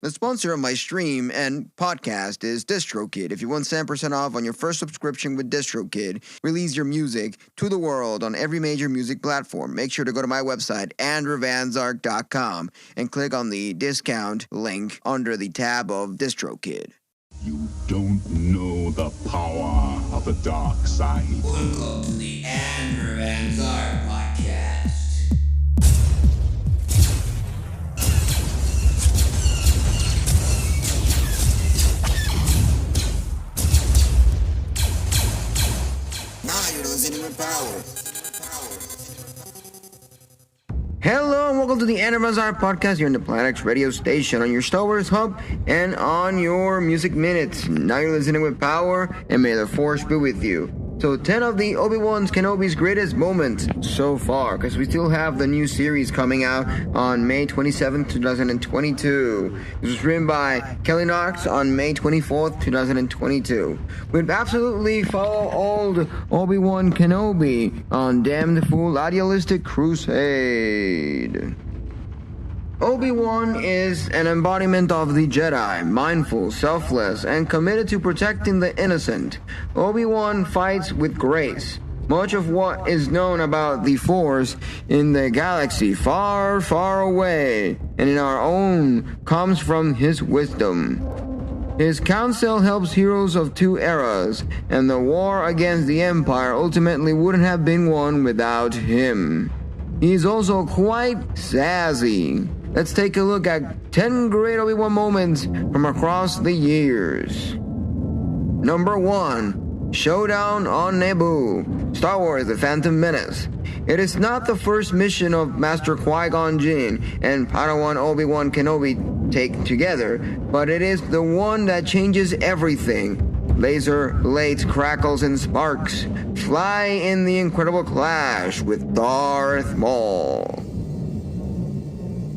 The sponsor of my stream and podcast is DistroKid. If you want 10% off on your first subscription with DistroKid, release your music to the world on every major music platform. Make sure to go to my website, andrewvanzark.com, and click on the discount link under the tab of DistroKid. You don't know the power of the dark side. Welcome to the Andrew Van Zark podcast. Now you're listening with power. Hello and welcome to the Andrew Van Zark podcast. You're in the Planet X radio station on your Star Wars hub and on your Music Minutes. Now you're listening with power, and may the Force be with you. So 10 of the Obi-Wan Kenobi's greatest moments so far, because we still have the new series coming out on May 27th, 2022. This was written by Kelly Knox on May 24th, 2022. We'd absolutely follow old Obi-Wan Kenobi on Damned Fool Idealistic Crusade. Obi-Wan is an embodiment of the Jedi, mindful, selfless, and committed to protecting the innocent. Obi-Wan fights with grace. Much of what is known about the Force in the galaxy far, far away, and in our own, comes from his wisdom. His counsel helps heroes of two eras, and the war against the Empire ultimately wouldn't have been won without him. He's also quite sassy. Let's take a look at 10 great Obi-Wan moments from across the years. Number 1. Showdown on Naboo. Star Wars The Phantom Menace. It is not the first mission of Master Qui-Gon Jinn and Padawan Obi-Wan Kenobi take together, but it is the one that changes everything. Laser, blades, crackles, and sparks fly in the incredible clash with Darth Maul.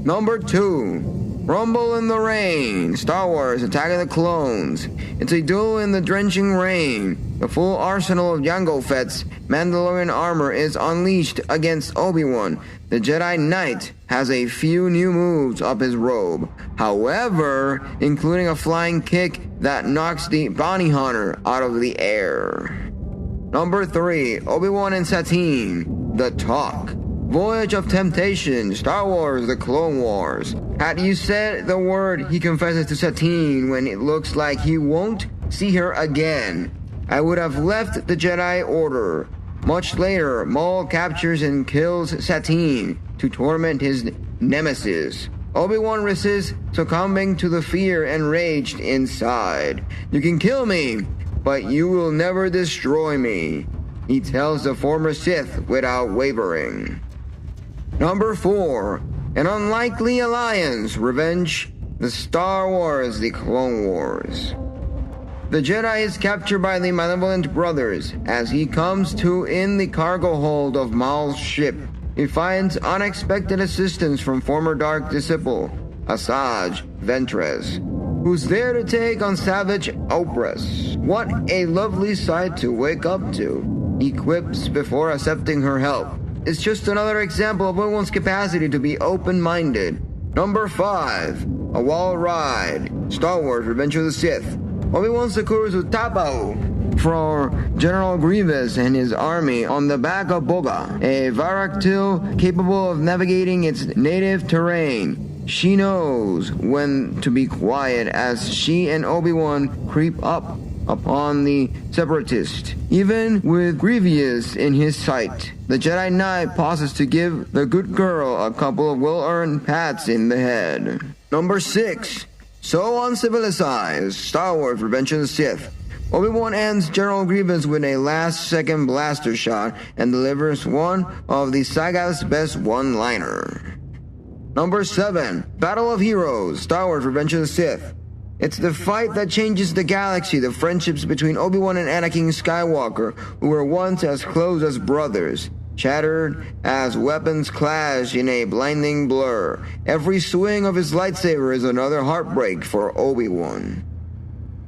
Number 2. Rumble in the Rain. Star Wars Attack of the Clones. It's a duel in the drenching rain. The full arsenal of Jango Fett's Mandalorian armor is unleashed against Obi-Wan. The Jedi Knight has a few new moves up his robe. However, including a flying kick that knocks the bounty hunter out of the air. Number 3. Obi-Wan and Satine. The Talk. Voyage of Temptation, Star Wars The Clone Wars. Had you said the word he confesses to Satine when it looks like he won't see her again, I would have left the Jedi Order. Much later, Maul captures and kills Satine to torment his nemesis. Obi-Wan resists, succumbing to the fear and rage inside. You can kill me, but you will never destroy me, he tells the former Sith without wavering. Number 4. An Unlikely Alliance, Revenge, the Star Wars The Clone Wars. The Jedi is captured by the Malevolent Brothers as he comes to in the cargo hold of Maul's ship. He finds unexpected assistance from former Dark Disciple, Asajj Ventress, who's there to take on Savage Opress. What a lovely sight to wake up to, he quips before accepting her help. It's just another example of Obi-Wan's capacity to be open-minded. Number 5. A Wall Ride, Star Wars Revenge of the Sith. Obi-Wan secures Utapau for General Grievous and his army on the back of Boga, a Varaktil capable of navigating its native terrain. She knows when to be quiet as she and Obi-Wan creep up upon the Separatist. Even with Grievous in his sight, the Jedi Knight pauses to give the good girl a couple of well-earned pats in the head. Number 6. So Uncivilized, Star Wars Revenge of the Sith. Obi-Wan ends General Grievous with a last-second blaster shot and delivers one of the saga's best one-liner. Number 7. Battle of Heroes, Star Wars Revenge of the Sith. It's the fight that changes the galaxy, the friendships between Obi-Wan and Anakin Skywalker, who were once as close as brothers, shattered as weapons clash in a blinding blur. Every swing of his lightsaber is another heartbreak for Obi-Wan.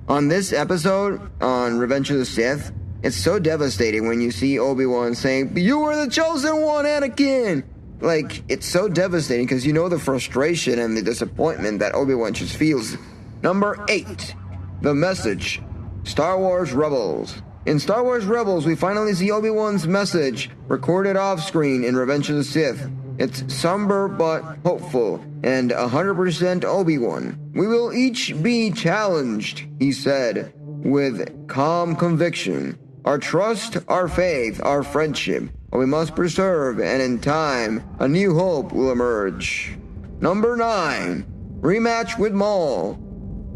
On this episode, on Revenge of the Sith, it's so devastating when you see Obi-Wan saying, "You were the chosen one, Anakin!" like, it's so devastating because you know the frustration and the disappointment that Obi-Wan just feels. Number 8. The Message. Star Wars Rebels. In Star Wars Rebels, we finally see Obi-Wan's message recorded off-screen in Revenge of the Sith. It's somber but hopeful, and 100% Obi-Wan. We will each be challenged, he said, with calm conviction. Our trust, our faith, our friendship, we must preserve, and in time, a new hope will emerge. Number 9. Rematch with Maul.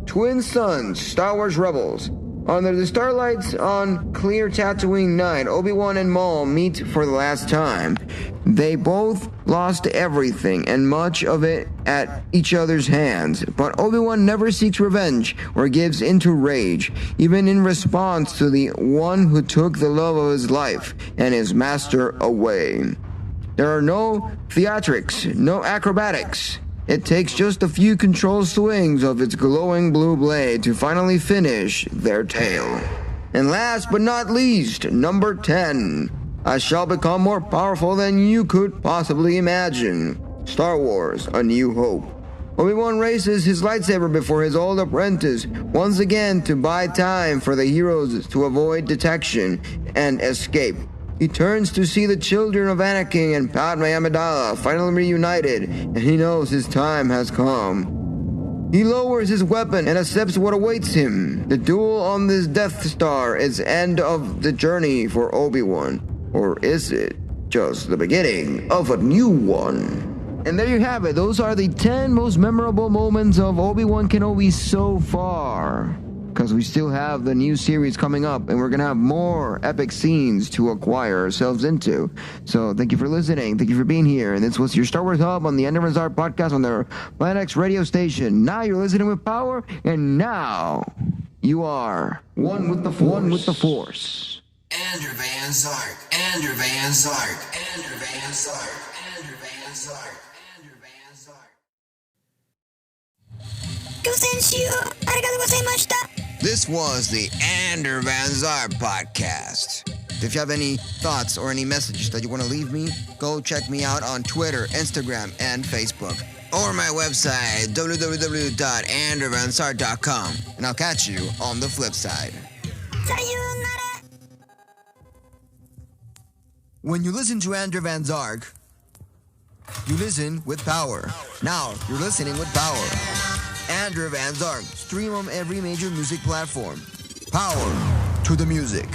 Twin Sons, Star Wars Rebels. Under the starlights on clear Tatooine night, Obi-Wan and Maul meet for the last time. They both lost everything, and much of it at each other's hands. But Obi-Wan never seeks revenge or gives into rage, even in response to the one who took the love of his life and his master away. There are no theatrics, no acrobatics. It takes just a few controlled swings of its glowing blue blade to finally finish their tale. And last but not least, number 10. I shall become more powerful than you could possibly imagine. Star Wars: A New Hope. Obi-Wan raises his lightsaber before his old apprentice, once again to buy time for the heroes to avoid detection and escape. He turns to see the children of Anakin and Padme Amidala finally reunited, and he knows his time has come. He lowers his weapon and accepts what awaits him. The duel on this Death Star is end of the journey for Obi-Wan. Or is it just the beginning of a new one? And there you have it. Those are the 10 most memorable moments of Obi-Wan Kenobi so far. Because we still have the new series coming up, and we're going to have more epic scenes to acquire ourselves into. So thank you for listening. Thank you for being here. And this was your Star Wars Hub on the End of Art podcast on the Planet X radio station. Now you're listening with power, and now you are one with the Force. One with the Force. Andrew Van Zark, Andrew Van Zark, Andrew Van Zark, Andrew Van Zark, Andrew Van Zark. This was the Andrew Van Zark podcast. If you have any thoughts or any messages that you want to leave me, go check me out on Twitter, Instagram, and Facebook. Or my website, www.andrewvansart.com. And I'll catch you on the flip side. When you listen to Andrew Van Zark, you listen with power. Now you're listening with power. Andrew Van Zark. Stream on every major music platform. Power to the music.